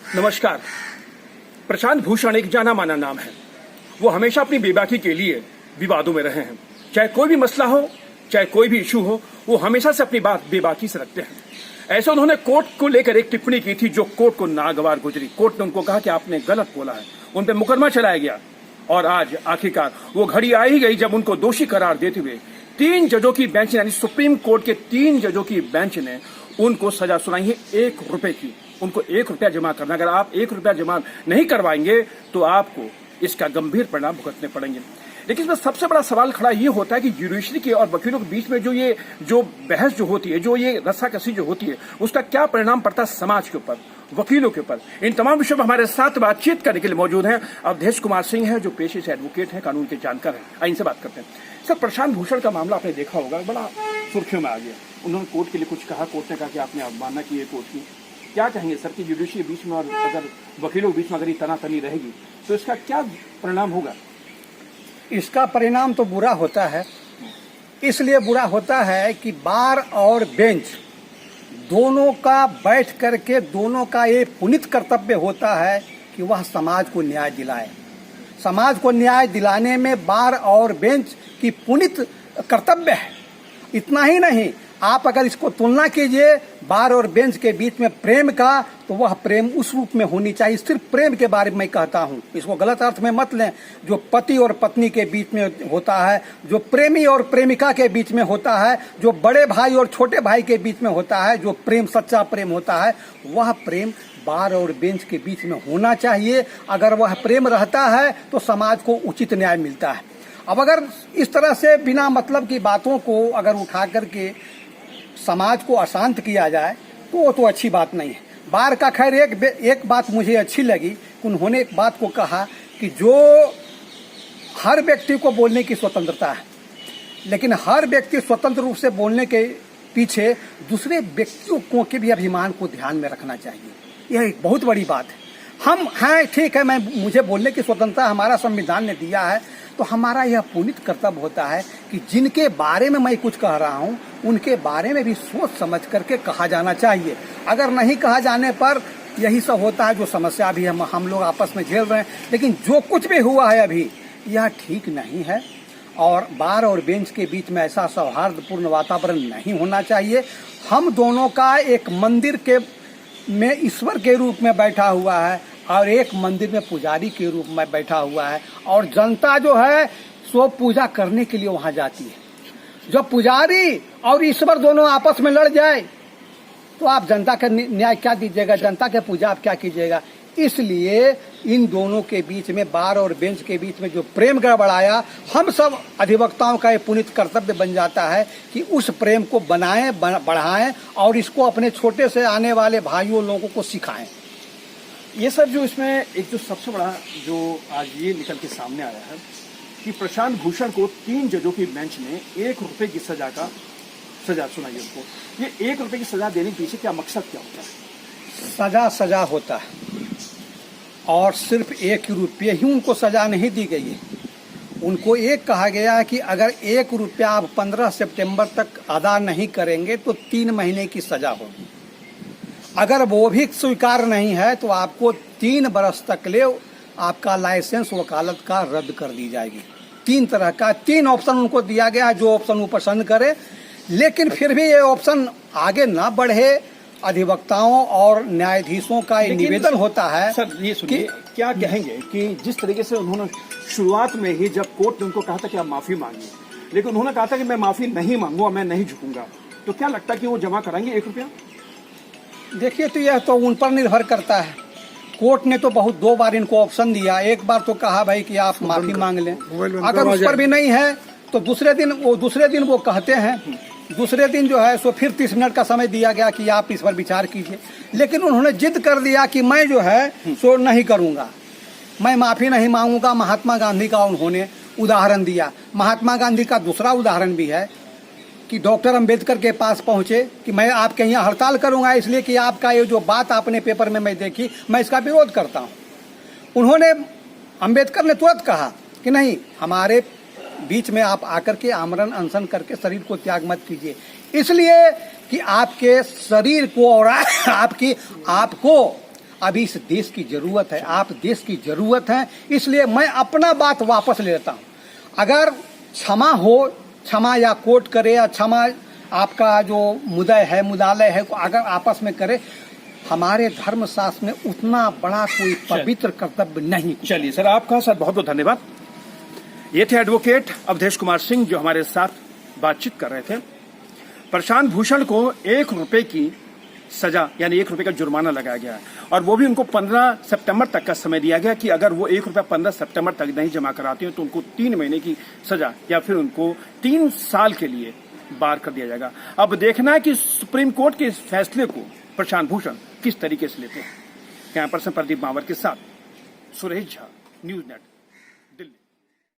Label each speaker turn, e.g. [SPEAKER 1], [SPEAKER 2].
[SPEAKER 1] नमस्कार। प्रशांत भूषण एक जाना माना नाम है। वो हमेशा अपनी बेबाकी के लिए विवादों में रहे हैं। चाहे कोई भी मसला हो, चाहे कोई भी इशू हो, वो हमेशा से अपनी बात बेबाकी से रखते हैं। ऐसे उन्होंने कोर्ट को लेकर एक टिप्पणी की थी जो कोर्ट को नागवार गुजरी। कोर्ट ने उनको कहा कि आपने गलत बोला है, उन पर मुकदमा चलाया गया और आज आखिरकार वो घड़ी आ ही गई जब उनको दोषी करार देते हुए 3 जजों की बेंच यानी सुप्रीम कोर्ट के 3 जजों की बेंच ने उनको सजा सुनाई है 1 रुपए की। उनको 1 रुपया जमा करना, अगर आप 1 रुपया जमा नहीं करवाएंगे तो आपको इसका गंभीर परिणाम भुगतने पड़ेंगे। लेकिन इसमें सबसे बड़ा सवाल खड़ा ये होता है कि ज्यूडिशरी के और वकीलों के बीच में जो बहस जो होती है, जो ये रस्साकसी जो होती है, उसका क्या परिणाम पड़ता है समाज के ऊपर, वकीलों के ऊपर। इन तमाम विषयों में हमारे साथ बातचीत करने के लिए मौजूद हैं अवधेश कुमार सिंह हैं, जो पेशे से एडवोकेट हैं, कानून के जानकार हैं। आइए इनसे बात करते हैं। सर, प्रशांत भूषण का मामला आपने देखा होगा, बड़ा सुर्खियों में आ गया। उन्होंने कोर्ट के लिए कुछ कहा, कोर्ट ने कहा कि आपने अवमानना की है कोर्ट की। क्या कहेंगे सर कि ज्यूडिशरी के बीच में और अगर वकीलों के बीच में अगर ये तनातनी रहेगी तो इसका क्या परिणाम होगा?
[SPEAKER 2] इसका परिणाम तो बुरा होता है। इसलिए बुरा होता है कि बार और बेंच दोनों का बैठ करके दोनों का ये पुनीत कर्तव्य होता है कि वह समाज को न्याय दिलाए। समाज को न्याय दिलाने में बार और बेंच की पुनीत कर्तव्य है। इतना ही नहीं, आप अगर इसको तुलना कीजिए बार और बेंच के बीच में प्रेम का, तो वह प्रेम उस रूप में होनी चाहिए। सिर्फ प्रेम के बारे में मैं कहता हूँ, इसको गलत अर्थ में मत लें। जो पति और पत्नी के बीच में होता है, जो प्रेमी और प्रेमिका के बीच में होता है, जो बड़े भाई और छोटे भाई के बीच में होता है, जो प्रेम सच्चा प्रेम होता है, वह प्रेम बार और बेंच के बीच में होना चाहिए। अगर वह प्रेम रहता है तो समाज को उचित न्याय मिलता है। अब अगर इस तरह से बिना मतलब की बातों को अगर उठा करके समाज को अशांत किया जाए तो वो तो अच्छी बात नहीं है। बार का खैर एक बात मुझे अच्छी लगी, उन्होंने एक बात को कहा कि जो हर व्यक्ति को बोलने की स्वतंत्रता है, लेकिन हर व्यक्ति स्वतंत्र रूप से बोलने के पीछे दूसरे व्यक्तियों के भी अभिमान को ध्यान में रखना चाहिए। यह एक बहुत बड़ी बात है। हम हैं, ठीक है, मुझे बोलने की स्वतंत्रता हमारा संविधान ने दिया है, तो हमारा यह पुनीत कर्तव्य होता है कि जिनके बारे में मैं कुछ कह रहा हूँ उनके बारे में भी सोच समझ करके कहा जाना चाहिए। अगर नहीं कहा जाने पर यही सब होता है जो समस्या भी हम लोग आपस में झेल रहे हैं। लेकिन जो कुछ भी हुआ है अभी, यह ठीक नहीं है और बार और बेंच के बीच में ऐसा सौहार्दपूर्ण वातावरण नहीं होना चाहिए। हम दोनों का एक मंदिर के में ईश्वर के रूप में बैठा हुआ है और एक मंदिर में पुजारी के रूप में बैठा हुआ है, और जनता जो है सो पूजा करने के लिए वहां जाती है। जब पुजारी और ईश्वर दोनों आपस में लड़ जाए तो आप जनता का न्याय क्या दीजिएगा, जनता के पूजा आप क्या कीजिएगा? इसलिए इन दोनों के बीच में, बार और बेंच के बीच में जो प्रेम गड़बड़ाया, हम सब अधिवक्ताओं का ये पुनीत कर्तव्य बन जाता है कि उस प्रेम को बनाएं, बढ़ाएं और इसको अपने छोटे से आने वाले भाइयों लोगों को सिखाएं।
[SPEAKER 1] ये सर जो इसमें एक जो सबसे बड़ा जो आज ये निकल के सामने आया है कि प्रशांत भूषण को 3 जजों की बेंच ने 1 रुपए की सजा सुनाई है उनको। ये 1 रुपए की सजा देने के पीछे क्या मकसद क्या होता है?
[SPEAKER 2] सजा होता है और सिर्फ 1 रुपये ही उनको सजा नहीं दी गई है। उनको एक कहा गया है कि अगर 1 रुपया आप 15 सितंबर तक अदा नहीं करेंगे तो 3 महीने की सजा होगी। अगर वो भी स्वीकार नहीं है तो आपको 3 बरस तक ले आपका लाइसेंस वकालत का रद्द कर दी जाएगी। 3 तरह का 3 ऑप्शन उनको दिया गया है, जो ऑप्शन वो पसंद करे। लेकिन फिर भी ये ऑप्शन आगे ना बढ़े। अधिवक्ताओं और न्यायाधीशों का ये निवेदन होता है।
[SPEAKER 1] सर ये सुनिए, क्या कहेंगे कि जिस तरीके से उन्होंने शुरुआत में ही जब कोर्ट ने उनको कहा था कि आप माफी मांगिए, लेकिन उन्होंने कहा था कि मैं माफी नहीं मांगूंगा, मैं नहीं झुकूंगा, तो क्या लगता है कि वो जमा कराएंगे 1 रुपया?
[SPEAKER 2] देखिए, तो यह तो उन पर निर्भर करता है। कोर्ट ने तो 2 बार इनको ऑप्शन दिया। एक बार तो कहा भाई कि आप माफी मांग लें, अगर उस पर भी नहीं है तो दूसरे दिन वो कहते हैं, दूसरे दिन जो है सो फिर 30 मिनट का समय दिया गया कि आप इस पर विचार कीजिए। लेकिन उन्होंने जिद कर दिया कि मैं जो है सो नहीं करूंगा, मैं माफी नहीं मांगूंगा। महात्मा गांधी का उन्होंने उदाहरण दिया। महात्मा गांधी का दूसरा उदाहरण भी है कि डॉक्टर अंबेडकर के पास पहुंचे कि मैं आपके यहाँ हड़ताल करूंगा इसलिए कि आपका ये जो बात आपने पेपर में मैं देखी, मैं इसका विरोध करता हूं। उन्होंने, अंबेडकर ने तुरंत कहा कि नहीं, हमारे बीच में आप आकर के आमरण अनशन करके शरीर को त्याग मत कीजिए, इसलिए कि आपके शरीर को और आपको अभी इस देश की जरूरत है, आप देश की जरूरत है, इसलिए मैं अपना बात वापस ले लेता हूँ। अगर क्षमा हो, क्षमा या कोर्ट करे या क्षमा आपका जो मुदालय है अगर आपस में करे, हमारे धर्म शास्त्र में उतना बड़ा कोई पवित्र कर्तव्य नहीं।
[SPEAKER 1] चलिए सर, आपका सर बहुत बहुत धन्यवाद। ये थे एडवोकेट अवधेश कुमार सिंह जो हमारे साथ बातचीत कर रहे थे। प्रशांत भूषण को 1 रुपए की सजा यानी 1 रुपए का जुर्माना लगाया गया है और वो भी उनको 15 सितंबर तक का समय दिया गया कि अगर वो 1 रुपया 15 सितंबर तक नहीं जमा कराते हैं तो उनको 3 महीने की सजा या फिर उनको 3 साल के लिए बार कर दिया जाएगा। अब देखना है कि सुप्रीम कोर्ट के इस फैसले को प्रशांत भूषण किस तरीके से लेते हैं। कैमरा पर्सन प्रदीप मावर के साथ सुरेश झा, न्यूज नेट।